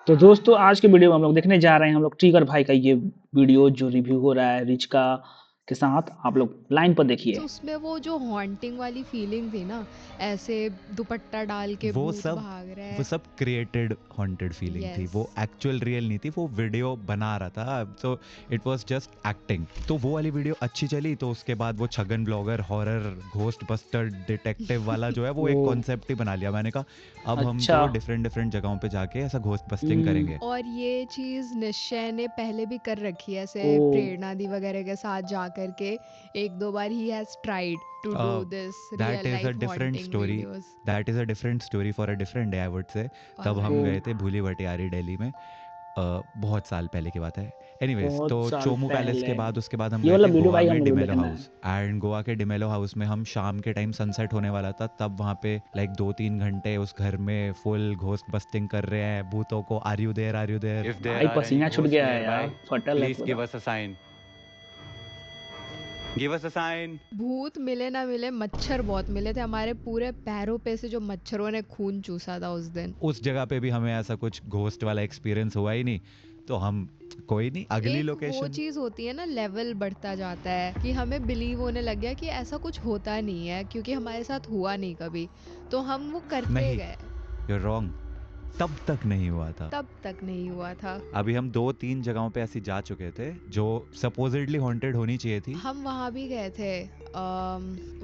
तो दोस्तों आज के वीडियो में हम लोग देखने जा रहे हैं हम लोग ट्रिगर भाई का ये वीडियो जो रिव्यू हो रहा है रिच के साथ। आप लोग लाइन पर तो देखिए। उसमें वो जो हॉन्टिंग वाली फीलिंग थी ना, ऐसे दुपट्टा डाल के वो भूत सब भाग रहा वो है। सब क्रिएटेड हॉन्टेड फीलिंग थी, यस। वो एक्चुअल रियल नहीं थी, वो वीडियो बना रहा था, तो इट वाज जस्ट एक्टिंग। तो वो वाली वीडियो अच्छी चली, तो उसके बाद वो Chhagan blogger horror ghost buster detective वाला जो है वो एक वो कॉन्सेप्ट ही बना लिया। मैंने कहा अब हम अच्छा। तो डिफरेंट डिफरेंट जगहों पे जाके ऐसा घोस्ट बस्टिंग करेंगे। और ये चीज निश्चय ने पहले भी कर रखी है, ऐसे ओ प्रेरणा दी वगैरह के साथ जा करके एक दो बार ही has tried to do this that real is a life different haunting story videos. That is a different story for a different day, I would say. तब हम ओ गए थे भूली भटियारी दिल्ली में, बहुत साल पहले की बात है। एनीवेज, तो बहुत साल चोमू पैलेस पहले के बाद उसके बाद हम ये गए वाला थे वीडियो गोवा भाई हम में लोग को डिमेलो देखना है। हाउस। एंड गोवा के डिमेलो हाउस में हम शाम के टाइम सनसेट होने वाला था, तब वहाँ पे लाइक 2-3 घंटे उस घर में फुल घोस्ट बस्टिंग कर रहे हैं भूतों को। Are you there, are you there. If there भाई are any पसीना छूट ghosts गया है nearby, यार, फटल है please पूरा। give us a sign. Give us a sign. भूत मिले ना मिले, मच्छर बहुत मिले थे, हमारे पूरे पैरों पे से जो मच्छरों ने खून चूसा था उस दिन। उस जगह पे भी हमें ऐसा कुछ घोस्ट वाला एक्सपीरियंस हुआ ही नहीं, तो हम कोई नहीं, अगली एक वो लोकेशन। चीज होती है ना, लेवल बढ़ता जाता है कि हमें बिलीव होने लग गया कि ऐसा कुछ होता नहीं है, क्योंकि हमारे साथ हुआ नहीं कभी, तो हम वो करते नहीं, गए। यू आर रॉन्ग, तब तक नहीं हुआ था। तब तक नहीं हुआ था। अभी हम 2-3 जगहों पे ऐसी जा चुके थे जो सपोजिटली हॉन्टेड होनी चाहिए थी। हम वहाँ भी गए थे।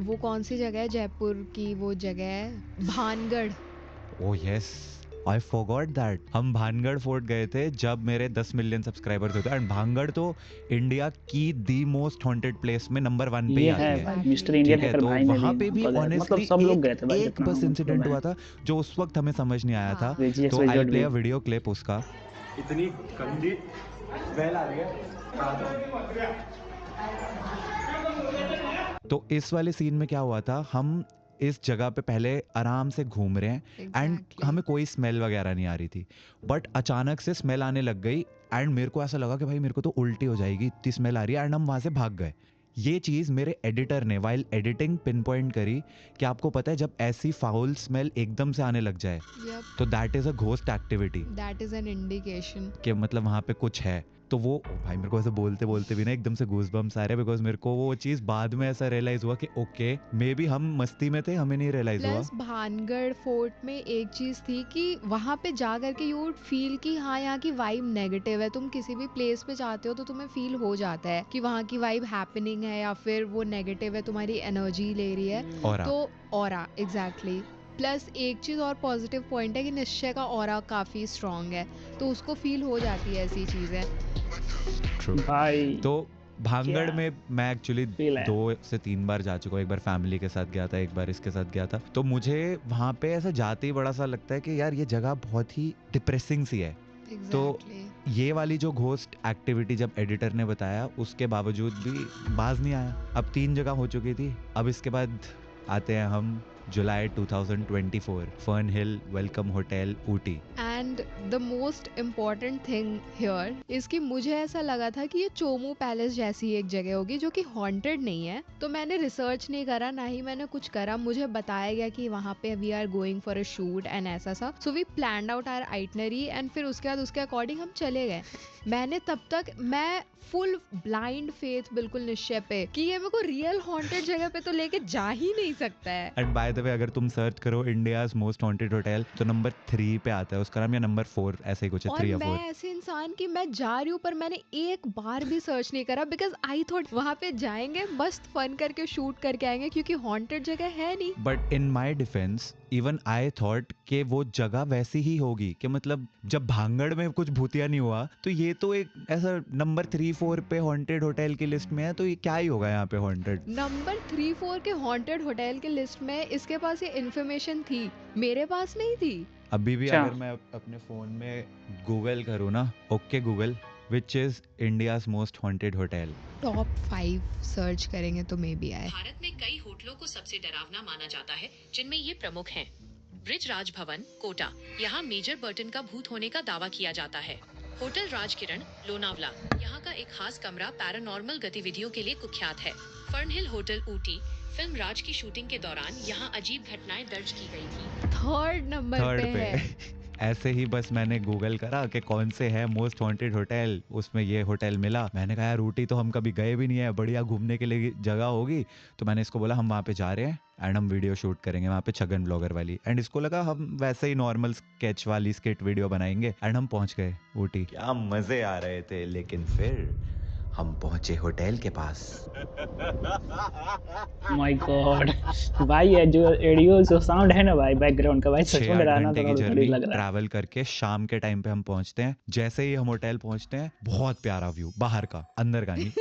वो कौन सी जगह है, जयपुर की वो जगह है Bhangarh. Oh yes, I forgot that. हम भानगढ़ फोर्ट गए थे जब मेरे 10 मिलियन सब्सक्राइबर्स होते, एंड भानगढ़ तो इंडिया की दी मोस्ट हॉन्टेड प्लेस में नंबर 1 पे ही ये है आती है। भाई Exactly. मिस्टर इंडियन ठीक है, हैकर तो भाई ने वहां भी पे वहाँ भी पर गए थे। मतलब ऑनेस्टली सब लोग एक गए थे भाई एक जितना बस हम लोग इंसिडेंट हैं। हुआ था जो उस वक्त हमें समझ नहीं आया हाँ। था। क्रेजी तो आई एक्सवाइजेड प्ले भी। अ वीडियो क्लिप उसका। इतनी गंदी स्मेल आ रही है। तो इस वाले सीन में क्या हुआ था, हम इस जगह पे पहले आराम से घूम रहे हैं एंड Exactly. हमें कोई स्मेल वगैरह नहीं आ रही थी, बट अचानक से स्मेल आने लग गई एंड मेरे को ऐसा लगा कि भाई मेरे को तो उल्टी हो जाएगी, इतनी स्मेल आ रही है, एंड हम वहां से भाग गए। ये चीज मेरे एडिटर ने वाइल एडिटिंग पिन पॉइंट करी कि आपको पता है जब ऐसी फाउल स्मेल एकदम से आने लग जाए Yep. तो that is a ghost activity, That is an indication. कि मतलब वहां पे कुछ है। तो वो भाई मेरे को ऐसे बोलते बोलते भी ना एकदम से गूज़बम्प्स आ रहे हैं, बिकॉज मेरे को वो चीज़ बाद में ऐसा रियलाइज हुआ कि ओके मे बी हम मस्ती में थे, हमें नहीं रियलाइज हुआ। प्लस भानगढ़ फोर्ट में एक चीज थी कि वहां पे जा करके यू वुड फील कि हाँ, यहाँ की वाइब नेगेटिव है। तुम किसी भी प्लेस पे जाते हो तो तुम्हें फील हो जाता है कि वहाँ की वाइब हैपनिंग है या फिर वो नेगेटिव है, तुम्हारी एनर्जी ले रही है। और तो ऑरा, एग्जैक्टली। प्लस एक चीज और पॉजिटिव पॉइंट है कि निश्चय का ऑरा काफी स्ट्रांग है, तो उसको फील हो जाती है ऐसी चीजें। ट्रू। भाई तो भांगड़ क्या में मैं एक्चुअली फील है। 2 से 3 बार जा चुका हूँ। एक बार फैमिली के साथ गया था, एक बार इसके साथ गया था। तो मुझे वहाँ पे ऐसा जाते ही बड़ा सा लगता है कि यार ये जगह बहुत ही डिप्रेसिंग सी है। तो एग्जैक्टली। ये वाली जो घोस्ट एक्टिविटी जब एडिटर ने बताया उसके बावजूद भी बाज नहीं आया। अब 3 जगह हो चुकी थी। अब इसके बाद आते हैं हम जुलाई 2024, fern hill welcome hotel Ooty. And the most important thing here is कि मुझे ऐसा लगा था कि ये चोमू पैलेस जैसी एक जगह होगी जो कि हॉन्टेड नहीं है। तो मैंने रिसर्च नहीं करा, ना ही मैंने कुछ करा। मुझे बताया गया कि वहाँ पे we are going for a shoot and ऐसा सा। So we planned out our itinerary and फिर उसके बाद उसके अकॉर्डिंग हम चले गए। मैंने तब तक मैं फुल ब्लाइंड फेथ, बिल्कुल निश्चय पे कि ये मेरे को रियल हॉन्टेड जगह पे तो लेके जा ही नहीं सकता है। एंड बाय द वे अगर तुम सर्च करो इंडियाज मोस्ट हॉन्टेड होटल तो नंबर 3 पे आता है उसका नाम, या नंबर 4, ऐसे ही कुछ है, और 3 या मैं 4। ऐसे इंसान कि मैं जा रही हूँ पर मैंने एक बार भी सर्च नहीं करा, बिकॉज आई थॉट वहां पे जाएंगे मस्त फन करके शूट करके आएंगे, क्योंकि हॉन्टेड जगह है नहीं। But in my defence even I thought कि वो जगह वैसी ही होगी, कि मतलब जब भांगड़ में कुछ भूतिया नहीं हुआ तो ये तो एक ऐसा नंबर 3-4 पे हॉन्टेड होटल की लिस्ट में है, तो ये क्या ही होगा यहाँ पे हॉन्टेड। नंबर 3-4 के हॉन्टेड होटल के लिस्ट में इसके पास ये इन्फॉर्मेशन थी, मेरे पास नहीं थी। अभी भी अच्छा। अगर मैं अपने फोन में गूगल करूँ ना, okay Google which is India's most haunted hotel, top 5 search करेंगे तो मे बी आए। भारत में कई होटलों को सबसे डरावना माना जाता है, जिनमें ये प्रमुख हैं। ब्रिज राज भवन, कोटा। यहाँ मेजर बर्टन का भूत होने का दावा किया जाता है। होटल राजकिरण, लोनावला। यहाँ का एक खास कमरा पैरानॉर्मल गतिविधियों के लिए कुख्यात है। फर्नहिल होटल, ऊटी। फिल्म राज की शूटिंग के दौरान यहाँ अजीब घटनाएं दर्ज की गई थी। थर्ड नंबर थर्ड पे पे है। ऐसे ही बस मैंने गूगल करा कि कौन से है मोस्ट हॉन्टेड होटल, उसमें ये होटल मिला। मैंने कहा यार ऊटी तो हम कभी गए भी नहीं है, बढ़िया घूमने के लिए जगह होगी। तो मैंने इसको बोला हम वहाँ पे जा रहे हैं एंड हम वीडियो शूट करेंगे वहाँ पे छगन ब्लॉगर वाली। एंड इसको लगा हम वैसे ही नॉर्मल स्केच वाली स्किट वीडियो बनाएंगे एंड हम पहुँच गए ऊटी। क्या मजे आ रहे थे, लेकिन फिर हम पहुंचे होटल के पास। माय गॉड भाई, ये जो ऑडियो जो साउंड है ना भाई बैकग्राउंड का, भाई सच में 6-8 डराना घंटे की थोड़ा जर्नी लग रहा है। ट्रैवल करके शाम के टाइम पे हम पहुंचते हैं। जैसे ही हम होटल पहुंचते हैं, बहुत प्यारा व्यू बाहर का, अंदर का नहीं।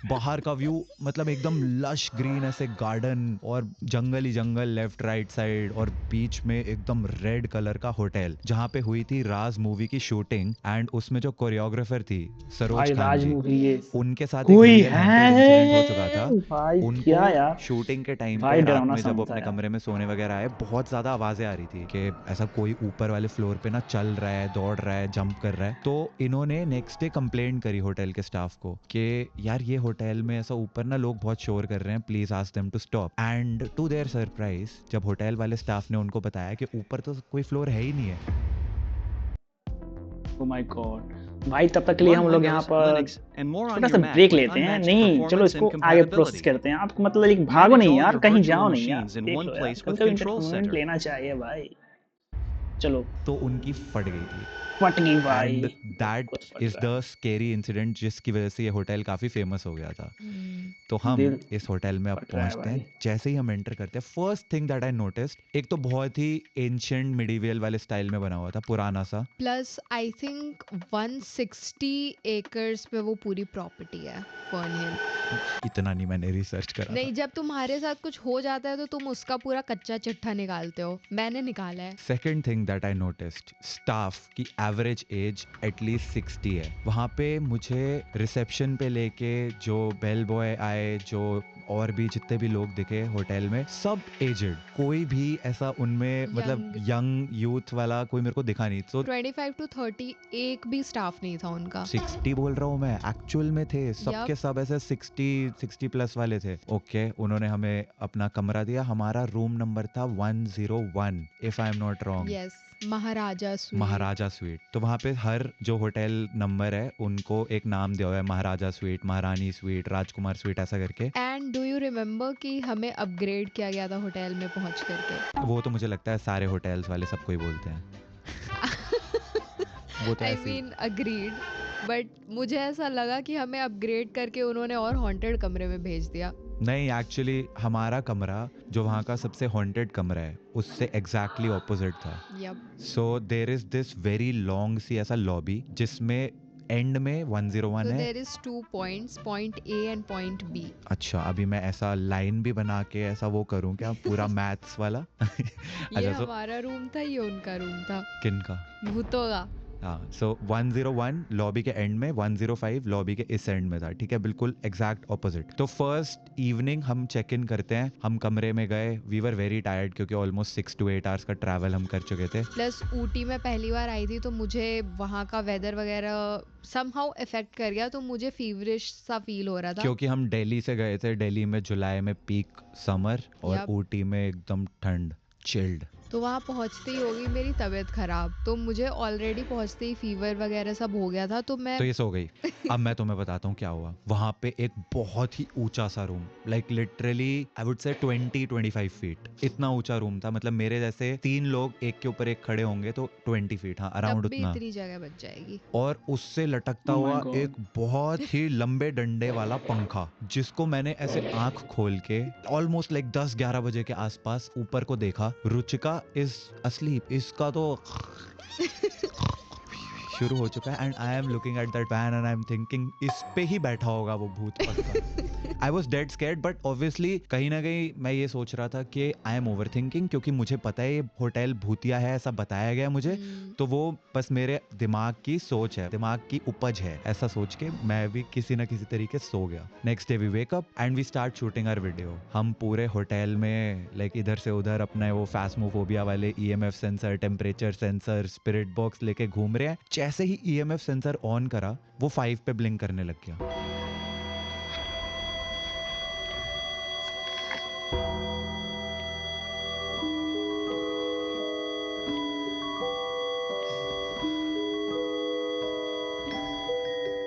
बाहर का व्यू मतलब एकदम लश ग्रीन ऐसे गार्डन और जंगल ही जंगल लेफ्ट राइट साइड, और बीच में एकदम रेड कलर का होटल जहाँ पे हुई थी राज मूवी की शूटिंग। एंड उसमें जो कोरियोग्राफर थी सरोज भाई खान राज जी, मूवी ये उनके साथ एक कोई रियल हॉन्टेड इंसिडेंट हो चुका था। है भाई, उनको क्या यार, शूटिंग के टाइम भाई पे रात डरावना में जब साउंड था अपने यार। कमरे में सोने वगैरह आए, बहुत ज्यादा आवाजें आ रही थी कि ऐसा कोई ऊपर वाले फ्लोर पे ना चल रहा है, दौड़ रहा है, जंप कर रहा है। तो इन्होंने नेक्स्ट डे कंप्लेंट करी होटल के स्टाफ को कि यार ये होटल में ऐसा ऊपर ना लोग बहुत शोर कर रहे हैं, please ask them to stop. And to their surprise जब होटल वाले स्टाफ ने उनको बताया कि ऊपर तो कोई फ्लोर है ही नहीं है। ओ माय गॉड भाई, तब तक के लिए हम लोग यहाँ पर छोटा सा ब्रेक लेते हैं। नहीं चलो इसको आगे प्रोसेस करते हैं। आपको मतलब एक भागो नहीं यार, कहीं जाओ नहीं यार, देख लो यार, कभी कभी एंटरटेनमेंट लेना चाहिए भाई। चलो तो उनकी फट गई थी। फट गई भाई, एंड दैट कुछ फट इज रहा द स्केरी इंसिडेंट जिसकी वजह से ये होटल काफी फेमस हो गया था। तो है, हम दिल इस होटल में अब फट रहा है पहुंचते भाई। हैं। जैसे ही हम एंटर करते हैं, first thing that I noticed, एक तो बहुत ही एंशिएंट मिडीवियल वाले स्टाइल में बना हुआ था, पुराना सा। प्लस आई थिंक 160 एकर्स पे वो पूरी प्रॉपर्टी है फर्न हिल। इतना नहीं मैंने रिसर्च करा था। नहीं, जब तुम्हारे साथ कुछ हो जाता है तो तुम उसका पूरा कच्चा चिट्ठा निकालते हो, मैंने निकाला है। Second thing that I noticed, staff की एवरेज एज एटलीस्ट 60 है। वहाँ पे मुझे रिसेप्शन पे लेके जो बेल बॉय आए, जो और भी जितने भी लोग दिखे होटल में, सब एजेड, कोई भी ऐसा उनमें मतलब यंग यूथ वाला कोई मेरे को दिखा नहीं। तो 25 to 30 एक भी स्टाफ नहीं था उनका। 60 बोल रहा हूँ मैं, एक्चुअल में थे सबके सब ऐसे 60 प्लस वाले थे। ओके, उन्होंने हमें अपना कमरा दिया। हमारा रूम नंबर था 101 if I am not wrong. Yes, Maharaja sweet. Maharaja sweet. तो वहाँ पे हर जो होटल नंबर है उनको एक नाम दिया हुआ है, महाराजा स्वीट, महारानी स्वीट, राजकुमार स्वीट, ऐसा करके। एंड डू यू रिमेम्बर कि हमें अपग्रेड किया गया था होटल में पहुंच करके? वो तो मुझे लगता है सारे होटल्स वाले सबको ही बोलते हैं। वो तो आई ऐसे ही। मीन अग्रीड, बट मुझे ऐसा लगा कि हमें अपग्रेड करके उन्होंने और हॉन्टेड कमरे में भेज दिया। नहीं, एक्चुअली हमारा कमरा जो वहाँ का सबसे हॉन्टेड कमरा है उससे एग्जैक्टली ऑपोजिट था। Yup. So there is this very long सी ऐसा लॉबी जिसमें एंड में 101 So है। there is 2 points, point A and point B. अच्छा, अभी मैं ऐसा लाइन भी बना के ऐसा वो करूँ क्या, पूरा मैथ्स वाला? ये अच्छा, तो हमारा रूम था, ये उनका रूम था, किनका? भूतों का। हाँ, सो 101 लॉबी के एंड में, 105 लॉबी के इस एंड में था, ठीक है, बिल्कुल एग्जैक्ट ऑपोजिट। तो फर्स्ट इवनिंग हम चेक इन करते हैं, हम कमरे में गए। वी वर वेरी टायर्ड क्योंकि ऑलमोस्ट 6 to 8 आवर्स का ट्रैवल हम कर चुके थे। प्लस ऊटी में पहली बार आई थी तो मुझे वहाँ का वेदर वगैरह समहाउ इफेक्ट कर गया, तो मुझे फीवरिश सा फील हो रहा था। क्योंकि हम दिल्ली से गए थे, दिल्ली में जुलाई में पीक समर और Yup. ऊटी में एकदम ठंड, चिल्ड। तो वहाँ पहुँचते ही हो गई मेरी तबीयत खराब, तो मुझे ऑलरेडी पहुँचते ही फीवर वगैरह सब हो गया था, तो मैं तो ये सो गई। अब मैं तुम्हें बताता हूँ क्या हुआ। वहां पे एक बहुत ही ऊंचा सा room, like literally I would से 20-25 फीट, इतना ऊंचा रूम था। मतलब मेरे जैसे 3 लोग एक के ऊपर एक खड़े होंगे तो 20 फीट, हाँ, अराउंड तब भी उतना। इतनी जगह बच जाएगी। और उससे लटकता Oh my हुआ God. एक बहुत ही लंबे डंडे वाला पंखा, जिसको मैंने ऐसे आंख खोल के ऑलमोस्ट लाइक 10-11 बजे के आसपास ऊपर को देखा। रुचिका इज अस्लीप, इसका तो शुरू हो चुका है। And I am looking at that fan and I am thinking इस पे ही बैठा होगा वो भूत पक्का। I was dead scared, but obviously कहीं ना कहीं मैं ये सोच रहा था कि आई एम ओवर थिंकिंग, क्योंकि मुझे पता है ये होटल भूतिया है, ऐसा बताया गया मुझे। तो वो बस मेरे दिमाग की सोच है, दिमाग की उपज है, ऐसा सोच के मैं भी किसी ना किसी तरीके सो गया। Next day we wake up and we start shooting our video. हम पूरे होटल में लाइक इधर से उधर अपना वो फैस्मोफोबिया वाले EMF sensor, temperature sensor, spirit box लेके घूम रहे हैं। जैसे ही EMF सेंसर ऑन करा, वो 5 पे ब्लिंक करने लग गया।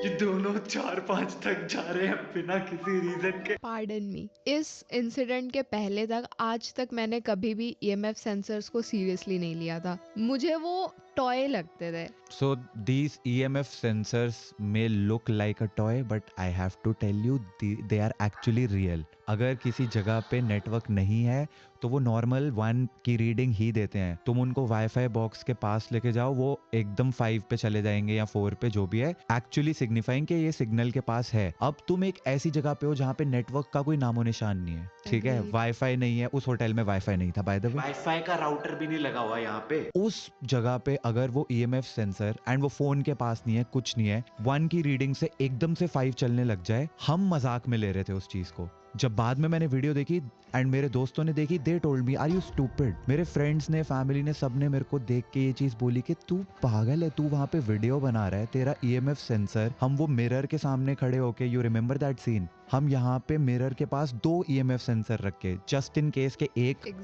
ये दोनों 4-5 तक जा रहे हैं बिना किसी रीजन के। पार्डन मी, इस इंसिडेंट के पहले तक आज तक मैंने कभी भी ईएमएफ सेंसर्स को सीरियसली नहीं लिया था। मुझे वो टॉय लगते थे। So these EMF sensors may look like a toy, but I have to tell you they are actually real. अगर किसी जगह पे नेटवर्क नहीं है तो वो नॉर्मल 1 की रीडिंग ही देते हैं। तुम उनको वाईफाई बॉक्स के पास लेके जाओ, वो एकदम 5 पे चले जाएंगे या 4 पे, जो भी है, एक्चुअली सिग्निफाइंग कि ये सिग्नल के पास है। अब तुम एक ऐसी जगह पे हो जहाँ पे नेटवर्क का कोई नामो निशान नहीं है, ठीक है, वाईफाई नहीं है। उस होटल में वाईफाई नहीं था, बाय द वे, वाईफाई का राउटर भी नहीं लगा हुआ यहाँ पे। उस जगह पे अगर वो EMF सेंसर एंड वो फोन के पास नहीं है, कुछ नहीं है, 1 की रीडिंग से एकदम से 5 चलने लग जाए, हम मजाक में ले रहे थे उस चीज को। जब बाद में मैंने वीडियो देखी एंड मेरे दोस्तों ने देखी, they told me are you stupid. मेरे फ्रेंड्स ने, फैमिली ने, सबने मेरे को देख के ये चीज बोली कि तू पागल है, तू वहां पे वीडियो बना रहा है, तेरा EMF सेंसर, हम वो मिरर के सामने खड़े होके, यू रिमेम्बर दैट सीन, हम यहाँ पे मिरर के पास 2 EMF सेंसर रखे, जस्ट इन केस के एक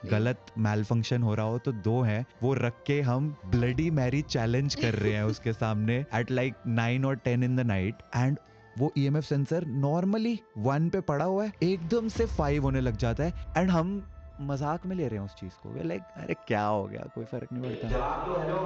गलत मैल फंक्शन हो रहा हो तो 2 हैं, वो रख के हम ब्लडी मैरी चैलेंज कर रहे हैं उसके सामने एट लाइक 9 और 10 इन द नाइट, एंड वो EMF सेंसर नॉर्मली 1 पे पड़ा हुआ है, एकदम से 5 होने लग जाता है, एंड हम मजाक में ले रहे हैं उस चीज को। लाइक अरे क्या हो गया, कोई फर्क नहीं पड़ता। जवाब दो, hello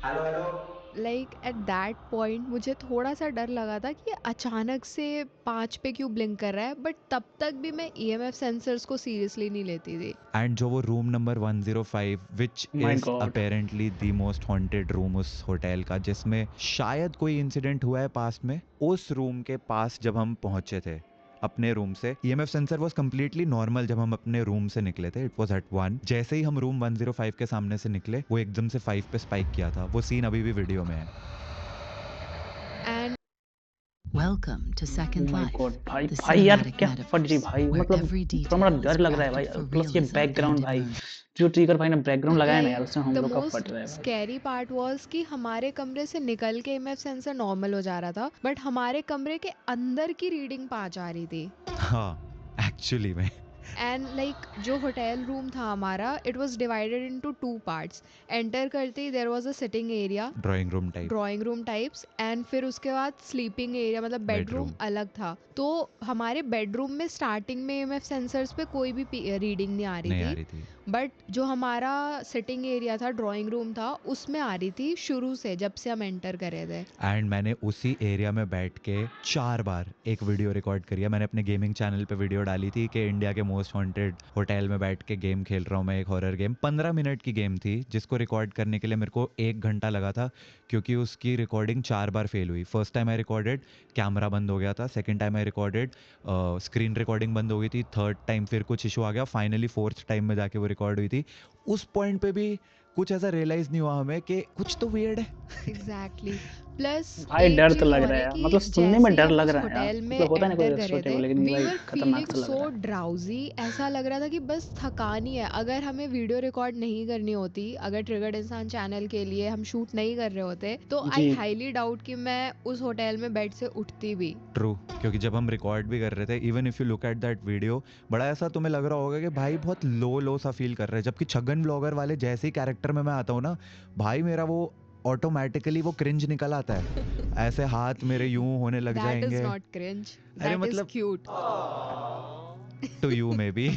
hello hello. Like at that point मुझे थोड़ा सा डर लगा था कि अचानक से 5 पे क्यों ब्लिंक कर रहा है, बट तब तक भी मैं EMF सेंसर्स को सीरियसली नहीं लेती थी। एंड जो वो room number 105 which is apparently the most haunted room उस होटल का, जिसमें शायद कोई इंसिडेंट हुआ है पास्ट में, उस रूम के पास जब हम पहुंचे थे अपने रूम से, EMF sensor was completely normal. जब हम अपने रूम से निकले थे, इट वाज एट 1, जैसे ही हम रूम 105 के सामने से निकले, वो एकदम से 5 पे स्पाइक किया था। वो सीन अभी भी वीडियो में है। And Welcome to Second Life. भाई the भाई यार cinematic क्या metaphor फर्जी भाई, where मतलब every थोड़ा बड़ा detail डर is लग रहा है भाई, crafted for प्लस ये realism बैकग्राउंड and भाई, immersion. जो ट्रिगर भाई ने बैकग्राउंड लगाया ना यार, उससे हम द लोग का मोस्ट फट रहा है भाई। स्कैरी पार्ट वाज कि हमारे कमरे से निकल के EMF सेंसर नॉर्मल हो जा रहा था, बट हमारे कमरे के अंदर की रीडिंग 5 आ रही थी। हाँ एक्चुअली में एंड लाइक जो होटल रूम था हमारा, it was divided into 2 parts. Enter करते ही there was a sitting area, drawing room types, and फिर उसके बाद स्लीपिंग एरिया, मतलब बेडरूम Bedroom. अलग था। तो हमारे बेडरूम में स्टार्टिंग में EMF सेंसर्स पे कोई भी रीडिंग नहीं आ रही थी, बट जो हमारा सिटिंग एरिया था, ड्राइंग रूम था, उसमें आ रही थी शुरू से, जब से हम एंटर करे थे। एंड मैंने उसी एरिया में बैठ के 4 बार एक वीडियो रिकॉर्ड करी है। मैंने अपने गेमिंग चैनल पे वीडियो डाली थी कि इंडिया के मोस्ट हॉन्टेड होटल में बैठ के गेम खेल रहा हूँ मैं, एक हॉरर गेम। 15 मिनट की गेम थी, जिसको रिकॉर्ड करने के लिए मेरे को 1 घंटा लगा था, क्योंकि उसकी रिकॉर्डिंग 4 बार फेल हुई। First time I recorded, camera बंद हो गया था। Second time I recorded, screen recording बंद हो गई थी। थर्ड टाइम फिर कुछ इशू आ गया, फाइनली 4th टाइम में जाके वो रिकॉर्ड हुई थी। उस पॉइंट पे भी कुछ ऐसा रियलाइज नहीं हुआ हमें कि कुछ तो वियर्ड है। एग्जैक्टली। प्लस भाई डर तो लग रहा है, मतलब सुनने में डर लग रहा है यार, होटल में मतलब होता है ना कोई एंटर करे सोचे थे, लेकिन वी भाई वर खतरनाक फीलिंग सा लग सो रहा है। ड्राउजी। ऐसा लग रहा था कि बस थकान ही है। अगर हमें वीडियो रिकॉर्ड नहीं करनी होती, अगर ट्रिगर्ड इंसान चैनल के लिए हम शूट नहीं कर रहे होते, तो आई जी। हाईली डाउट कि मैं उस होटल में बेड से उठती भी। ट्रू, क्योंकि जब हम रिकॉर्ड भी कर रहे थे, even if you look at that video, बड़ा ऐसा तुम्हें लग रहा होगा कि भाई बहुत लो सा फील कर रहे हैं। जबकि छगन ब्लॉगर वाले जैसे ही कैरेक्टर में मैं आता हूँ ना भाई, मेरा वो ऑटोमेटिकली वो क्रिंज निकल आता है। ऐसे हाथ मेरे यूं होने लग दैट इज जाएंगे। नॉट क्रिंज, अरे दैट इज मतलब cute to you may be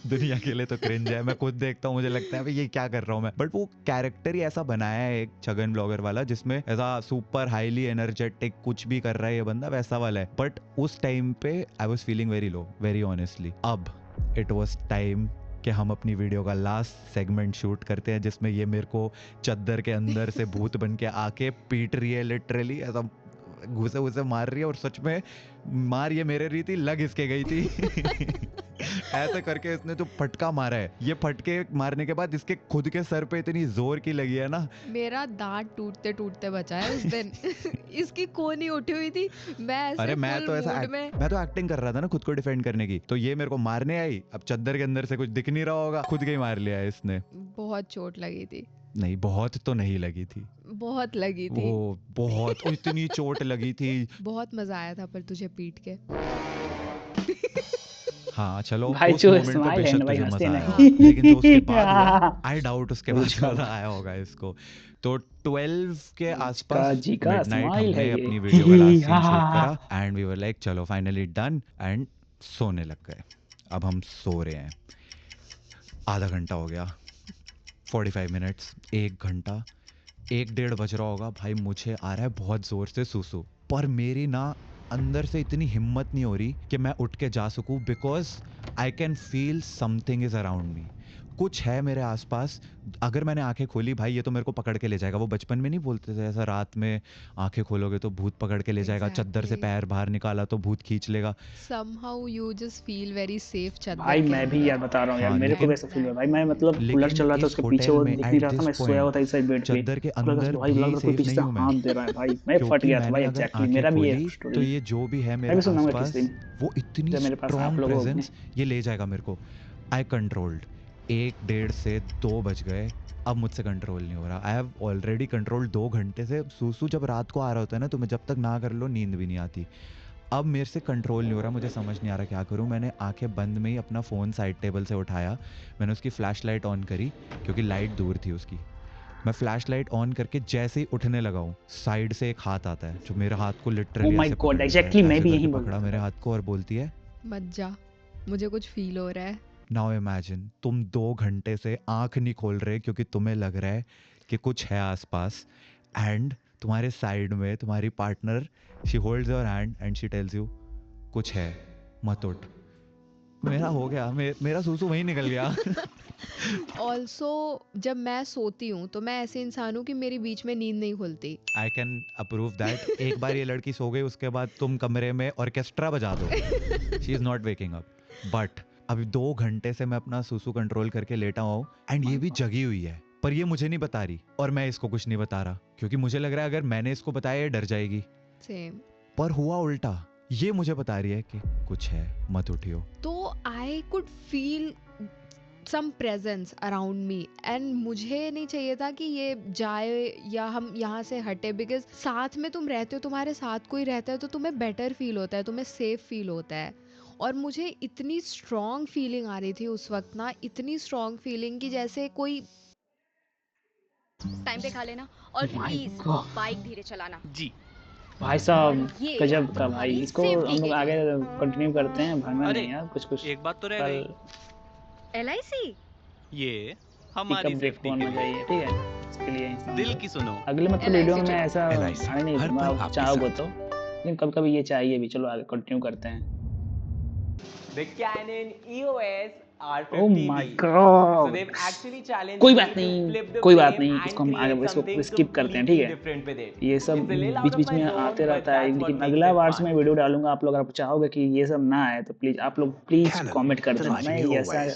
दुनिया के लिए तो क्रिंज है। मैं खुद देखता हूँ, मुझे लगता है भाई ये क्या कर रहा हूँ मैं, बट वो कैरेक्टर ही ऐसा बनाया है एक छगन ब्लॉगर वाला, जिसमें ऐसा सुपर हाईली एनर्जेटिक कुछ भी कर रहा है ये बंदा, वैसा वाला है। बट उस टाइम पे I was feeling very low, very honestly. अब इट वाज टाइम कि हम अपनी वीडियो का लास्ट सेगमेंट शूट करते हैं, जिसमें ये मेरे को चद्दर के अंदर से भूत बन के आके पीट रही है, लिटरली ऐसा घुसे घुसे मार रही है। और सच में मार ये मेरे रही थी, लग इसके गई थी ऐसे करके इसने जो फटका मारा है, ये फटके मारने के बाद इसके खुद के सर पे इतनी जोर की लगी है ना, मेरा दांत टूटते टूटते बचा है उस दिन इसकी कोनी उठी हुई थी। मैं ऐसे अरे मैं तो ऐसा मैं तो एक्टिंग कर रहा था ना खुद को डिफेंड करने की, तो ये मेरे को मारने आई। अब चद्दर के अंदर से कुछ दिख नहीं रहा होगा, खुद के ही मार लिया है इसने। बहुत चोट लगी थी। नहीं, बहुत तो नहीं लगी थी, बहुत लगी थी। वो बहुत इतनी चोट लगी थी। बहुत मजा आया था पर तुझे पीट के हाँ चलो भाई उस जो मोमेंट पे स्माइल है बेशक ना भाई, तुझे हंसते मजा आया नहीं। होगा, लेकिन जो उसके बाद हुआ आई डाउट उसके बाद उसका मजा आया होगा इसको। तो 12 के इसका आसपास जी का मिडनाइट स्माइल है हमने ये। अपनी वीडियो का लास्ट सीन शूट करा एंड वी वर लाइक चलो फाइनली डन एंड सोने लग गए। अब हम सो रहे हैं, आधा घंटा हो गया, 45 मिनट्स, 1 घंटा, 1 डेढ़ बज रहा होगा भाई, मुझे आ रहा है बहुत जोर से सुसु, पर मेरी ना अंदर से इतनी हिम्मत नहीं हो रही कि मैं उठ के जा सकूं, because I can feel something is around me, कुछ है मेरे आसपास। अगर मैंने आंखें खोली भाई ये तो मेरे को पकड़ के ले जाएगा। वो बचपन में नहीं बोलते थे ऐसा, रात में आंखें खोलोगे तो भूत पकड़ के ले जाएगा, चद्दर से Exactly. पैर बाहर निकाला तो भूत खींच लेगा। Somehow you just feel very safe चादर भाई के मैं भी अंदर। यार बता रहा हूँ यार, हाँ मेरे को लेकिन भी ऐसा फील हुआ भाई। मैं मतलब कूलर लेकिन चल रहा था इस उसके पीछे, होटल वो में दिख नहीं एट रहा था, दिस मैं सोया हुआ था पॉइंट इस साइड बेड पे, चद्दर के पूरा अंदर भाई लग भी रहा कोई सेफ पीछे नहीं से हूँ मैं, हाथ दे रहा है भाई, मैं फट क्योंकि गया था मैंने भाई। अगर एग्जैक्टली आंखें मेरा भी ये खोली स्टोरी तो है, ये जो भी है मैं मेरे भी सुनाऊंगा किस आसपास दिन वो इतनी जब मेरे पास आप स्ट्रॉन्ग लोग हो अपने। प्रेजेंस, ये ले जाएगा मेरे को। आई कंट्रोल्ड, 1 डेढ़ से 2 बज गए, अब मुझसे कंट्रोल नहीं हो रहा। आई हैव ऑलरेडी कंट्रोल 2 घंटे से। सूसू जब रात को आ रहा होता है ना, तुम्हें जब तक ना कर लो नींद भी नहीं आती। अब मेरे से कंट्रोल नहीं हो रहा, मुझे समझ नहीं आ रहा क्या करूं। मैंने आंखें बंद में ही अपना फ़ोन साइड टेबल से उठाया, मैंने उसकी फ्लैश लाइट ऑन करी क्योंकि लाइट दूर थी उसकी। मैं फ्लैश लाइट ऑन करके जैसे ही उठने लगा हूँ, साइड से एक हाथ आता है जो मेरे हाथ को ओ लिटरली माय ऐसे गॉड, पकड़ लेता है, एग्जैक्टली मैं ऐसे भी करके यही बोल पकड़ा रहा मेरे था। हाथ को और बोलती है मत जा, मुझे कुछ फील हो रहा है। नाउ इमेजिन तुम 2 घंटे से आंख नहीं खोल रहे क्योंकि तुम्हें लग रहा है कि कुछ है आसपास, एंड तुम्हारे साइड में तुम्हारी partner, she holds your hand and she tells you कुछ है, मत उठ। मेरा हो गया, मेरा सूसू वहीं निकल गया। ऑल्सो जब मैं सोती हूँ तो मैं ऐसे इंसान हूँ कि मेरी बीच में नींद नहीं खुलती। I can approve that. एक बार ये लड़की सो गई उसके बाद तुम कमरे में ऑर्केस्ट्रा बजा दो, she is not waking up. But अभी 2 घंटे से मैं अपना सूसू कंट्रोल करके लेटा हुआ हूँ एंड ये भी जगी हुई है, पर ये मुझे नहीं बता रही और मैं इसको कुछ नहीं बता रहा क्योंकि मुझे लग रहा है अगर मैंने इसको बताया ये डर जाएगी। सेम। पर हुआ उल्टा, ये मुझे बता रही है कि कुछ है, मत उठियो। तो I could feel some presence around me and मुझे नहीं चाहिए था कि ये जाए या हम यहाँ से हटे, बिकॉज साथ में तुम रहते हो, तुम्हारे साथ कोई रहता है तो तुम्हें बेटर फील होता है, तुम्हें सेफ फील होता है। और मुझे इतनी स्ट्रॉन्ग फीलिंग आ रही थी उस वक्त ना, इतनी स्ट्रॉन्ग फीलिंग कि जैसे कोई टाइम पे खा लेना और माय प्लीज गॉड बाइक धीरे चलाना। जी। भाई साहब, ये गजब का भाई। तुम्हारी इसको सेफ्टी हम लोग के आगे लिए। कंटिन्यू करते हैं, भागना अरे, नहीं यार, कुछ कुछ एक बात तो रह कल गई, LIC ये पिकअप हमारी ब्रेक सेफ्टी होना के लिए। चाहिए, ठीक है, इसके लिए इंसान दिल को की सुनो। अगले मतलब LIC वीडियो में मैं चलो। ऐसा LIC, आने नहीं हर दूंगा, पल आप आपके चाहोगे साथ। तो, लेकिन कभी कभी ये चाहिए भी। चलो आगे कंटिन्यू करते हैं। The Canon EOS oh R50V. My So God, they've actually challenged कोई me बात to नहीं, flip the कोई बात frame नहीं, and इसको हम create आगे इसको something स्किप करते हैं, ठीक completely है। different with it. ये सब It's a little beach out of beach my में zone, आते but रहता है, that's what लेकिन makes अगला it बार से fun. मैं वीडियो डालूंगा, आप लोग अगर चाहोगे कि ये सब ना आए तो प्लीज आप लोग प्लीज कमेंट कर देना, मैं ये ऐसा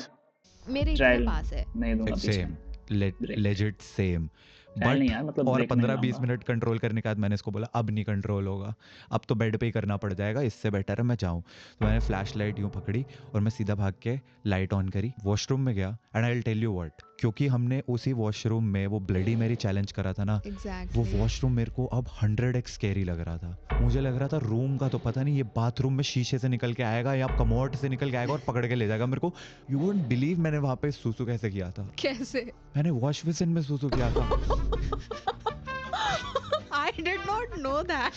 मेरे इतने ट्रायल पास है। नहीं दूंगा बीच सेम, में। Legit same. ट्रायल नहीं यार, मतलब और ब्रेक नहीं 15-20 लाऊंगा। मिनट कंट्रोल करने के बाद मैंने इसको बोला अब नहीं कंट्रोल होगा, अब तो बेड पे ही करना पड़ जाएगा, इससे बेटर है मैं जाऊं। तो मैंने फ्लैश लाइट यूं पकड़ी और मैं सीधा भाग के लाइट ऑन करी, वॉशरूम में गया and I will tell you what, क्योंकि हमने उसी वॉशरूम में वो ब्लडी मेरी चैलेंज करा था ना, वो एग्जैक्टली। वॉशरूम मेरे को अब 100x स्कैरी लग रहा था। मुझे लग रहा था रूम का तो पता नहीं, ये बाथरूम में शीशे से निकल के आएगा या कमोड से निकल के आएगा और पकड़ के ले जाएगा मेरे को। यू वोंट बिलीव मैंने वहां पे सूसू कैसे किया था। कैसे? मैंने वॉश बेसिन में सूसू किया था। I did not know that.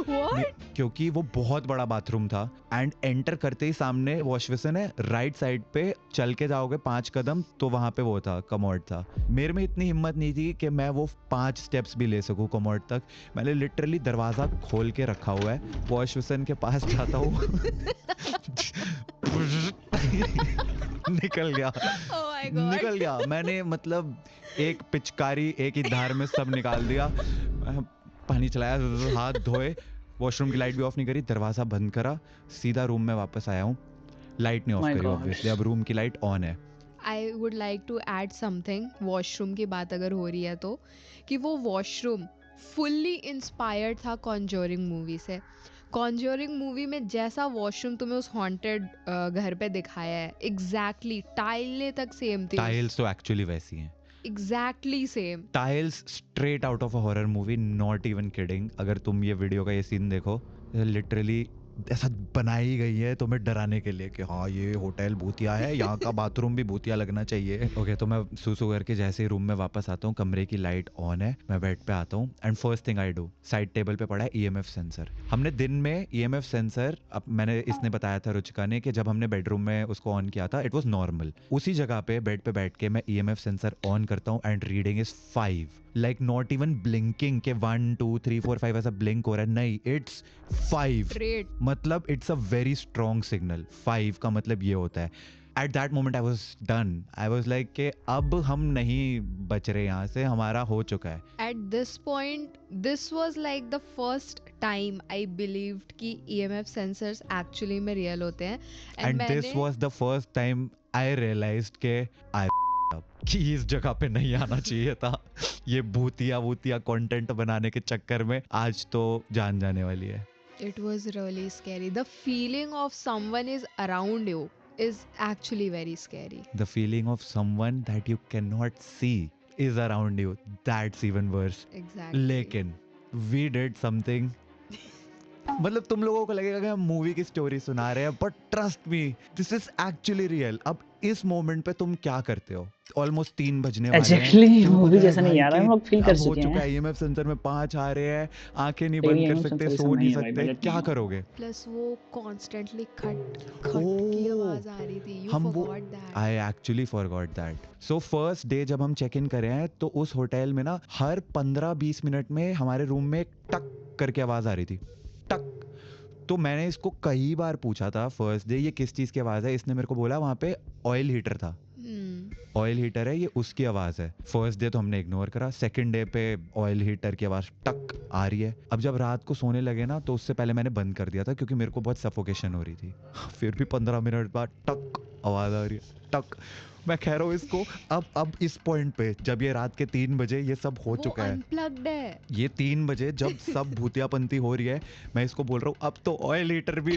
What? क्योंकि वो बहुत बड़ा बाथरूम था एंड एंटर करते ही सामने वॉश बेसिन है, राइट साइड पे चल के जाओगे 5 कदम तो वहां पे वो था, कमोड था। मेरे में इतनी हिम्मत नहीं थी कि मैं वो 5 स्टेप्स भी ले सकूं कमोड तक। मैंने लिटरली दरवाजा खोल के रखा हुआ है, वॉश बेसिन के पास जाता हूँ निकल गया, Oh my God. निकल गया। मैंने मतलब एक पिचकारी एक ही धार में सब निकाल दिया, पानी चलाया, हाथ धोए, वॉशरूम की लाइट भी ऑफ नहीं करी, दरवाजा बंद करा, सीधा रूम में वापस आया हूँ। लाइट नहीं My ऑफ करी God. ऑब्वियसली, अब रूम की लाइट ऑन है। I would like to add something, washroom की बात अगर हो रही है तो, कि वो वॉशरूम फुल्ली इंस्पायर्ड था कॉन्जोरिंग मूवी से। कॉन्जोरिंग मूवी में जैसा वॉशरूम तुम्हें उस हॉन्टेड घर पे दिखाया है, एग्जैक्टली टाइलें तक सेम थी। टाइल्स तो एक्चुअली वैसी हैं, exactly same. Tiles straight out of a horror movie, not even kidding. अगर तुम ये वीडियो का ये सीन देखो, लिटरली ऐसा बनाई गई है तुम्हें डराने के लिए कि हाँ ये होटल भूतिया है, यहाँ का बाथरूम भी भूतिया लगना चाहिए। ओके तो मैं सूसू करके जैसे ही रूम में वापस आता हूँ, कमरे की लाइट ऑन है, मैं बेड पे आता हूँ and first thing I do, side table पे पड़ा है ईएमएफ सेंसर। हमने दिन में ईएमएफ सेंसर, अब मैंने इसने बताया था रुचिका ने कि जब हमने बेडरूम में उसको ऑन किया था इट वाज नॉर्मल। उसी जगह पे बेड पे बैठ के मैं ईएमएफ सेंसर ऑन करता हूँ and reading is 5, like not even blinking के 1 2 3 4 5 ऐसा ब्लिंक हो रहा है, नहीं, इट्स 5। Great. मतलब it's a very strong signal. 5 का मतलब ये होता है। At that moment I was done, I was like कि अब हम नहीं बच रहे, यहाँ से हमारा हो चुका है। At this point, this was like the first time I believed कि EMF sensors actually में real होते हैं। And this was the first time I realised के आई कि इस जगह पे नहीं आना चाहिए था। ये भूतिया कंटेंट बनाने के चक्कर में आज तो जान जाने वाली है। It was really scary. The feeling of someone is around you is actually very scary. The feeling of someone that you cannot see is around you, that's even worse. Exactly. लेकिन we did something मतलब तुम लोगों को लगेगा कि हम movie की story सुना रहे हैं, but trust me this is actually real. अब इस मोमेंट पे तुम क्या करते हो? ऑलमोस्ट 3 बजने वाले हैं। Exactly, तुमको मूवी पता है जैसा नहीं भाई आ रहा है, कि हम लोग फील कर अब हो चुके चुका हैं। है, ईएमएफ सेंसर में 5 आ रहे हैं, आंखें नहीं तेरी बंद कर EMF सकते, सेंसर सो नहीं नहीं है भाई, सकते, बजट क्या नहीं है। करोगे? Plus वो constantly खट की ओह, आवाज आ रही थी। You हम वो forgot that. I actually forgot that. So first day जब हम चेक इन करे हैं तो उस होटल में ना हर 15-20 मिनट में हमारे रूम में एक टक करके आवाज आ रही थी, टक। तो मैंने इसको कई बार पूछा था फर्स्ट डे ये किस चीज की आवाज है, इसने मेरे को बोला वहां पे ऑयल हीटर था, ऑयल हीटर है ये, उसकी आवाज है। फर्स्ट डे तो हमने इग्नोर करा, सेकंड डे पे ऑयल हीटर की आवाज टक आ रही है। अब जब रात को सोने लगे ना तो उससे पहले मैंने बंद कर दिया था क्योंकि मेरे को बहुत सफोकेशन हो रही थी। फिर भी 15 मिनट बाद टक आवाज आ रही है, टक। मैं कह रहा हूँ इसको अब इस पॉइंट पे जब ये रात के 3 बजे ये सब हो चुका है, अनप्लग्ड है। ये 3 बजे जब सब भूतियापंती हो रही है, मैं इसको बोल रहा हूँ अब तो ऑयल हीटर भी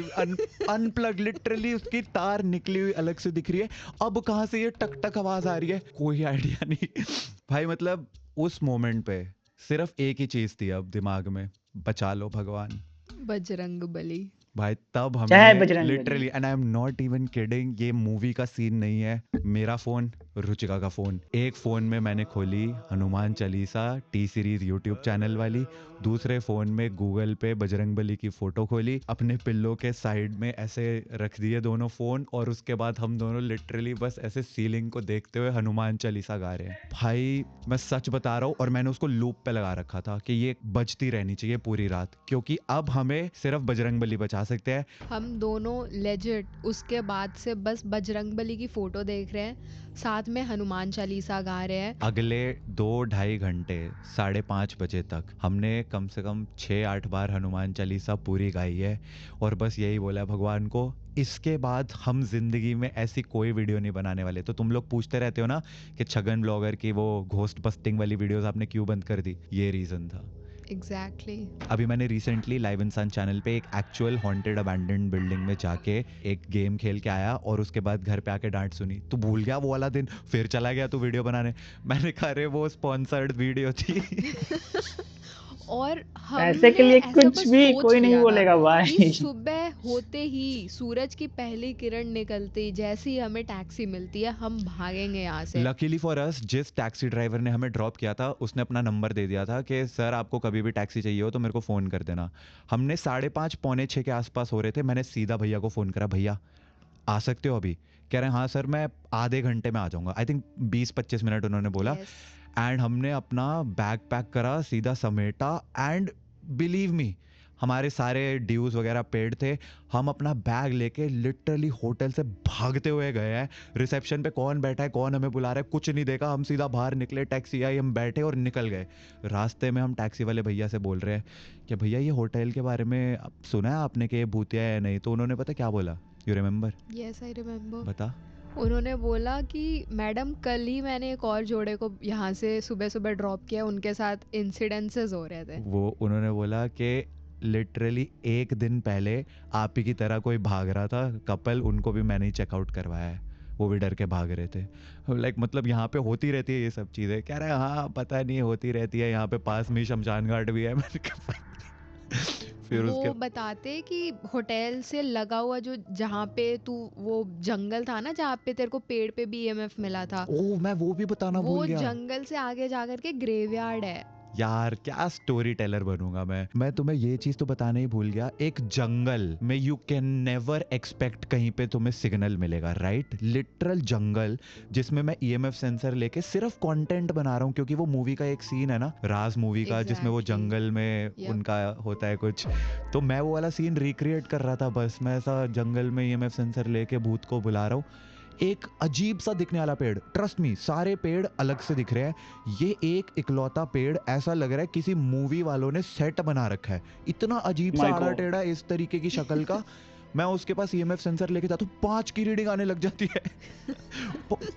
अनप्लग, लिटरली उसकी तार निकली हुई अलग से दिख रही है। अब कहाँ से ये टक टक आवाज आ रही है, कोई आइडिया नहीं भाई। मतलब उस मोमेंट पे सिर्फ एक ही चीज थी अब दिमाग में, बचा लो भगवान, बजरंग बली। भाई। तब जय हमने Bajrang Bali. Literally, and I am not even kidding, ये मूवी का सीन नहीं है। मेरा फोन, रुचिका का फोन, एक फोन में मैंने खोली Hanuman Chalisa T series YouTube channel वाली, दूसरे फोन में गूगल पे बजरंग बली की फोटो खोली, अपने पिल्लो के साइड में ऐसे रख दिए दोनों फोन, और उसके बाद हम दोनों लिटरली बस ऐसे सीलिंग को देखते हुए हनुमान चालीसा गा रहे हैं। भाई मैं सच बता रहा हूँ, और मैंने उसको लूप पे लगा रखा था कि ये बजती रहनी चाहिए पूरी रात, क्योंकि अब हमें सिर्फ बजरंग बली बचा सकते हैं। हम दोनों लेजिट उसके बाद से बस बजरंग बली की फोटो देख रहे हैं, साथ में हनुमान चालीसा गा रहे हैं। अगले 2-2.5 घंटे 5:30 बजे तक हमने कम से कम 6-8 बार हनुमान चालीसा पूरी गाई है, और बस यही बोला भगवान को, इसके बाद हम जिंदगी में ऐसी कोई वीडियो नहीं बनाने वाले। तो तुम लोग पूछते रहते हो ना कि छगन ब्लॉगर की वो घोस्ट बस्टिंग वाली वीडियोस आपने क्यों बंद कर दी, ये रीजन था। एग्जैक्टली। अभी मैंने रिसेंटली लाइव इंसान चैनल पे एक एक्चुअल हॉन्टेड अबैंडन्ड बिल्डिंग में जाके एक गेम खेल के आया, और उसके बाद घर पे आके डांट सुनी, तू भूल गया वो वाला दिन, फिर चला गया तू वीडियो बनाने। मैंने कहा अरे वो स्पॉन्सर्ड वीडियो थी। और पैसे के लिए हमने ऐसा कुछ भी सोच कोई नहीं लिया था बोलेगा भाई। कि सुबह होते ही सूरज की पहली किरण निकलती, जैसे ही हमें टैक्सी मिलती है हम भागेंगे यहाँ से। लकीली फॉर अस, जिस टैक्सी ड्राइवर ने हमें ड्रॉप किया था उसने अपना नंबर दे दिया था कि सर आपको कभी भी टैक्सी चाहिए हो तो मेरे को फ़ोन कर देना। हमने 5:30 पौने 6 के आसपास हो रहे थे, मैंने सीधा भैया को फ़ोन करा, भैया आ सकते हो अभी? कह रहे हैं हाँ सर मैं आधे घंटे में आ जाऊँगा। आई थिंक 20-25 मिनट उन्होंने बोला। Yes. एंड हमने अपना बैग पैक करा, सीधा समेटा, एंड बिलीव मी हमारे सारे ड्यूज वगैरह पेड थे। हम अपना बैग लेके लिटरली होटल से भागते हुए गए हैं। रिसेप्शन पे कौन बैठा है, कौन हमें बुला रहा है, कुछ नहीं देखा, हम सीधा बाहर निकले, टैक्सी आई, हम बैठे और निकल गए। रास्ते में हम टैक्सी वाले भैया से बोल रहे हैं कि भैया ये होटल के बारे में सुना है आपने कि ये भूतिया है नहीं? तो उन्होंने पता क्या बोला, you remember? Yes, I remember. बता। उन्होंने बोला कि मैडम कल ही मैंने एक और जोड़े को यहाँ से सुबह सुबह ड्रॉप किया, उनके साथ इंसिडेंसेस हो रहे थे। वो उन्होंने बोला कि लिटरली एक दिन पहले आप ही की तरह कोई भाग रहा था कपल, उनको भी मैंने ही चेकआउट करवाया है, वो भी डर के भाग रहे थे। लाइक मतलब यहाँ पे होती रहती है ये सब चीज़ें। कह रहे हैं हाँ पता नहीं होती रहती है, यहाँ पे पास में ही शमशान घाट भी है। मैंने कहा फिर वो उसके बताते कि होटल से लगा हुआ जो जहाँ पे तू वो जंगल था ना जहाँ पे तेरे को पेड़ पे भी ईएमएफ मिला था, ओ मैं वो भी बताना वो भूल गया जंगल से आगे जाकर के ग्रेवयार्ड है। यार, क्या स्टोरी टेलर बनूंगा मैं तुम्हें ये चीज तो बताना ही भूल गया। एक जंगल में यू कैन नेवर एक्सपेक्ट कहीं पे तुम्हें सिग्नल मिलेगा, राइट? लिटरल जंगल जिसमें मैं ईएमएफ सेंसर लेके सिर्फ कंटेंट बना रहा हूँ, क्योंकि वो मूवी का एक सीन है ना, राज मूवी का, जिसमें वो Exactly. जंगल में Yep. उनका होता है कुछ, तो मैं वो वाला सीन रिक्रिएट कर रहा था। बस मैं ऐसा जंगल में ईएमएफ सेंसर लेके भूत को बुला रहा हूँ। एक अजीब सा दिखने वाला पेड़, ट्रस्ट मी, सारे पेड़ अलग से दिख रहे हैं, ये एक इकलौता पेड़ ऐसा लग रहा है किसी मूवी वालों ने सेट बना रखा है। इतना अजीब सा My आड़ा God. टेढ़ा इस तरीके की शक्ल का। मैं उसके पास ईएमएफ सेंसर लेके जाता हूँ, 5 की रीडिंग आने लग जाती है।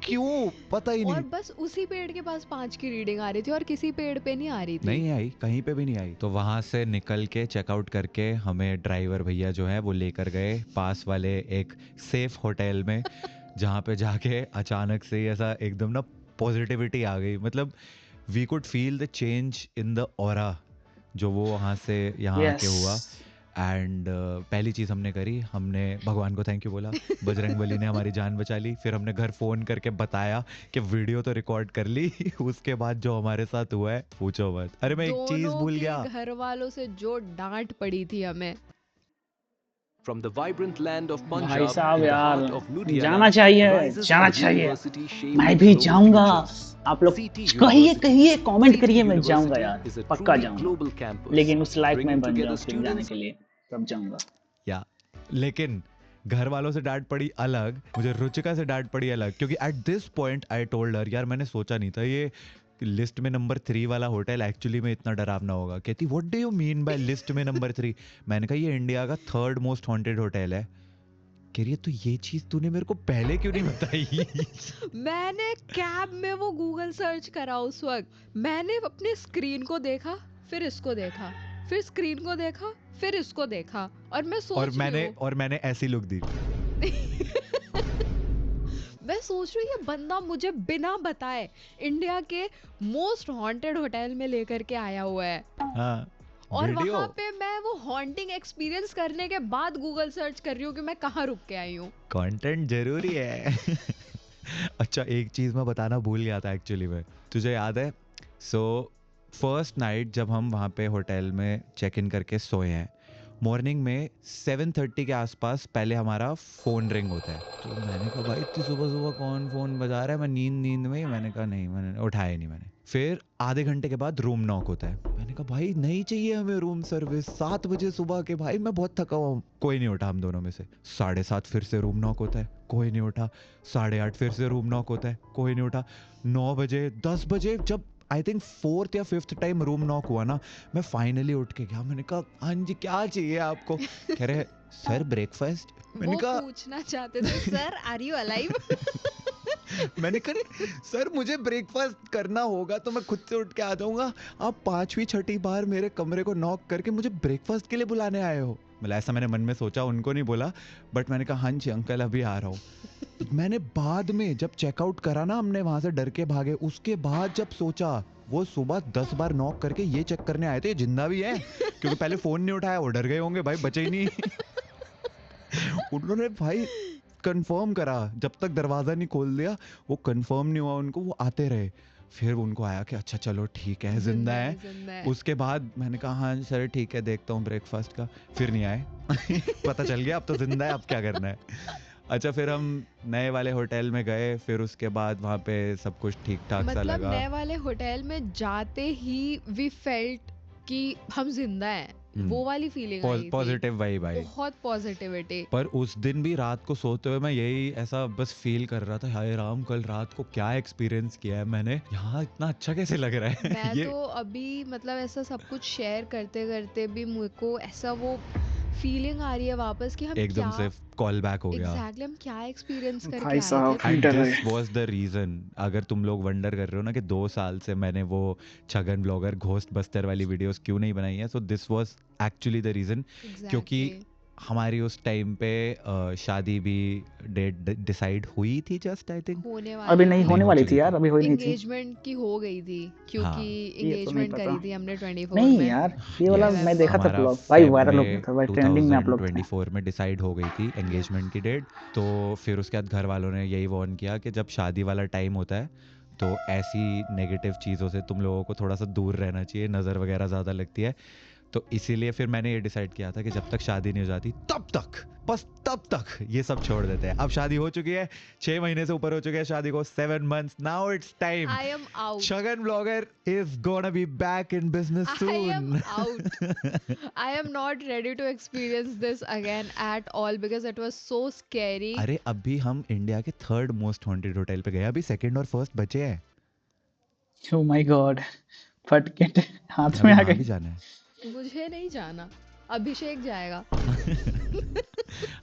क्यों पता ही और नहीं। बस उसी पेड़ के पास 5 की रीडिंग आ रही थी और किसी पेड़ पे नहीं आ रही थी। नहीं आई, कहीं पे भी नहीं आई। तो वहां से निकल के चेकआउट करके हमें ड्राइवर भैया जो है वो लेकर गए पास वाले एक सेफ होटल में, जहाँ पे जाके अचानक से ही ऐसा एकदम ना पॉजिटिविटी आ गई। मतलब we could feel the change in the aura जो वो वहाँ से यहाँ आके हुआ। Yes. एंड पहली चीज़ हमने करी, हमने भगवान को थैंक यू बोला, बजरंगबली ने हमारी जान बचा ली। फिर हमने घर फ़ोन करके बताया कि वीडियो तो रिकॉर्ड कर ली। उसके बाद जो हमारे साथ हुआ है पूछो मत। अरे मैं एक चीज़ दोनों भूल के गया। घर वालों से जो डांट पड़ी थी हमें। From the vibrant land of भाई Punjab, साहब in the यार, heart of Ludhiana, जाना चाहिए, rises जाना a चाहिए। university shaped मैं भी global जाऊंगा। futures. आप लोग CT कहिए University. कहिए, कमेंट CT करिए, मैं जाऊंगा University यार, is a पक्का truly जाऊंगा। global campus, लेकिन उस लाइफ में bringing बन together जाऊं फिर जाने students के लिए, तब जाऊंगा। या लेकिन घर वालों से डांट पड़ी अलग, मुझे रुचिका से डांट पड़ी अलग, क्योंकि at this point I told her, यार मैंने सोचा नहीं था ये लिस्ट में नंबर 3 वाला होटल एक्चुअली में इतना डरावना होगा। कहती what do you mean by list में नंबर 3? मैंने कहा ये इंडिया का 3rd मोस्ट हॉन्टेड होटल है। कह रही है तो ये चीज तूने मेरे को पहले क्यों नहीं बताई? मैंने कैब में वो गूगल सर्च करा उस वक्त, मैंने अपने स्क्रीन को देखा, फिर इसको देखा, फिर स्क्रीन को देखा, फिर इसको देखा, और मैं सोच और मैंने ऐसी लुक दी। मैं सोच रही हूँ ये बंदा मुझे बिना बताए इंडिया के मोस्ट हॉन्टेड होटल में लेकर के आया हुआ है, हाँ, और वीडियो। वहां पे मैं वो हॉन्टिंग एक्सपीरियंस करने के बाद गूगल सर्च कर रही हूँ कि मैं कहाँ रुक के आई हूँ। कंटेंट जरूरी है। अच्छा एक चीज मैं बताना भूल गया था एक्चुअली में, तुझे याद है? सो फर्स्ट नाइट जब हम वहाँ पे होटल में चेक इन करके सोए हैं, मॉर्निंग में 7:30 के आसपास पहले हमारा फ़ोन रिंग होता है। तो मैंने कहा भाई इतनी सुबह सुबह कौन फ़ोन बजा रहा है? मैं नींद में ही, मैंने कहा नहीं, मैंने उठाया नहीं मैंने। फिर आधे घंटे के बाद रूम नॉक होता है। मैंने कहा भाई नहीं चाहिए हमें रूम सर्विस, 7 बजे सुबह के, भाई मैं बहुत थका हुआ हूँ। कोई नहीं उठा हम दोनों में से। 7:30 फिर से रूम नॉक होता है, कोई नहीं उठा। 8:30 फिर से रूम नॉक होता है, कोई नहीं उठा। 9 बजे, 10 बजे, जब आई थिंक 4th या 5th टाइम रूम नॉक हुआ ना, मैं फाइनली उठ के गया। मैंने कहा हाँ जी क्या चाहिए आपको? कह रहे सर ब्रेकफास्ट। मैंने वो कहा पूछना चाहते थे सर आर यू अलाइव? मैंने कहा सर मुझे ब्रेकफास्ट करना होगा तो मैं खुद से उठ के आ जाऊंगा, आप 5वीं 6ठी बार मेरे कमरे को नॉक करके मुझे ब्रेकफास्ट के लिए बुलाने आए हो? मतलब ऐसा मैंने मन में सोचा, उनको नहीं बोला, बट मैंने कहा हाँ जी अंकल अभी आ रहा हूँ। मैंने बाद में जब चेकआउट करा ना, हमने वहां से डर के भागे, उसके बाद जब सोचा वो सुबह 10 बार नॉक करके ये चेक करने आए थे ये जिंदा भी है, क्योंकि पहले फोन नहीं उठाया, वो डर गए होंगे भाई, बचे ही नहीं। उन्होंने भाई कंफर्म करा, जब तक दरवाजा नहीं खोल दिया वो कंफर्म नहीं हुआ उनको, वो आते रहे। फिर उनको आया कि अच्छा चलो ठीक है जिंदा है। उसके बाद मैंने कहा हाँ सर ठीक है देखता हूँ ब्रेकफास्ट का, फिर नहीं आए। पता चल गया अब तो जिंदा है, अब क्या करना है। अच्छा फिर हम नए वाले होटल में गए, फिर उसके बाद वहाँ पे सब कुछ ठीक ठाक सा मतलब लगा। नए वाले होटल में जाते ही वी फेल्ट कि हम जिंदा हैं, वो वाली फीलिंग आई थी, पॉजिटिव वाइब आई, बहुत पॉजिटिविटी। पर उस दिन भी रात को सोते हुए मैं यही ऐसा बस फील कर रहा था, हाय राम कल रात को क्या एक्सपीरियंस किया है मैंने, यहाँ इतना अच्छा कैसे लग रहा है। मैं ये तो अभी मतलब ऐसा सब कुछ शेयर करते करते भी मुझे को ऐसा वो फीलिंग आ रही है वापस कि हम एकदम क्या से कॉल बैक हो गया। एग्जैक्टली हम क्या एक्सपीरियंस करके भाई आए साहब, थे। एंड डर दिस रहे। वाज द रीजन, अगर तुम लोग वंडर कर रहे हो ना कि 2 साल से मैंने वो छगन ब्लॉगर घोस्ट बस्टर वाली वीडियोस क्यों नहीं बनाई है, so this was actually the reason, क्योंकि Exactly. हमारी उस टाइम पे शादी भी डेट डिसाइड हुई थी जस्ट आई थिंक। होने अभी वाली नहीं थी। होने हो वाली चुकी थी यार, थी। अभी हुई नहीं थी। एंगेजमेंट की हो गई थी हाँ। क्योंकि ये तो नहीं एंगेजमेंट पता। करी थी हमने 24 नहीं में। यार, ये वाला Yes, मैं देखा था हमारा ब्लॉग भाई, फेब वायरल हो में गया था भाई, ट्रेंडिंग में आप लोग थे। 2024 में डिसाइड हो गई थी एंगेजमेंट की डेट। तो फिर उसके बाद घर वालों ने यही वार्न किया कि जब शादी वाला टाइम होता है तो ऐसी नेगेटिव चीज़ों से तुम लोगों को थोड़ा सा दूर रहना चाहिए, नज़र वगैरह ज़्यादा लगती है। तो इसीलिए फिर मैंने ये डिसाइड किया था कि जब तक शादी नहीं हो जाती तब तक, बस तब तक ये सब छोड़ देते हैं। अब शादी हो चुकी है, 6 महीने से ऊपर हो चुके हैं शादी को, 7 months, now it's time. I am out. Shagun blogger is gonna be back in business I am soon. out. I am not ready to experience this again at all because it was so scary. अरे अभी हम India के 3rd most haunted hotel पे गए, अभी 2nd और 1st बचे हैं, ओ माय गॉड, फटके हाथ अभी में आ वहां भी गए। जाना है। मुझे नहीं जाना, अभिषेक जाएगा।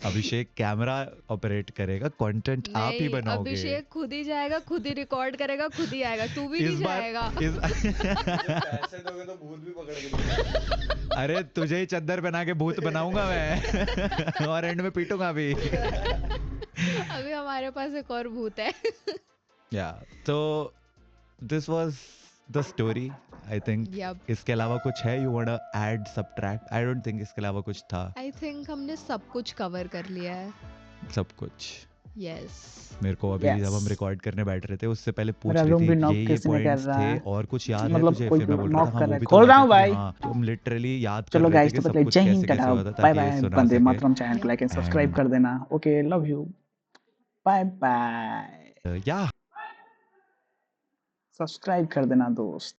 अभिषेक कैमरा ऑपरेट करेगा, कंटेंट आप ही नहीं, बनाओगे। अभिषेक खुद ही जाएगा, खुद ही रिकॉर्ड करेगा, खुद ही आएगा, तू भी इस नहीं बार जाएगा। पैसे दोगे तो भूत भी पकड़ के अरे तुझे ही चद्दर बना के भूत बनाऊंगा मैं और एंड में पीटूंगा भी। अभी हमारे पास एक और भूत है। या तो this was the story I think. Yup. इसके अलावा कुछ है you want add subtract? I don't think इसके अलावा कुछ था। आई थिंक हमने सब कुछ कवर कर लिया है। सब कुछ यस। मेरे को अभी Yes. जब हम रिकॉर्ड करने बैठ रहे थे उससे पहले पूछ मेरा रही रूम थी भी knock ये किसी ने कर पॉइंट्स रहा थे है। और कुछ याद है मतलब तुझे? कोई फिर मैं बोल रहा knock था कर हाँ रहा है। मूवी तो खोल रहा हूँ लाते थे। भाई। हाँ, तो हम लिटरली याद कर चलो रहे थे गाइस, कि तो सब मतलब कुछ जय कैसे हिंद, कैसे टाटा, हुआ था बाय ताकि ये बाय, सुना वंदे सके। मातरम। चैनल को लाइक एंड सब्सक्राइब And- कर देना। Okay, love you, bye bye. या सब्सक्राइब कर देना दोस्त।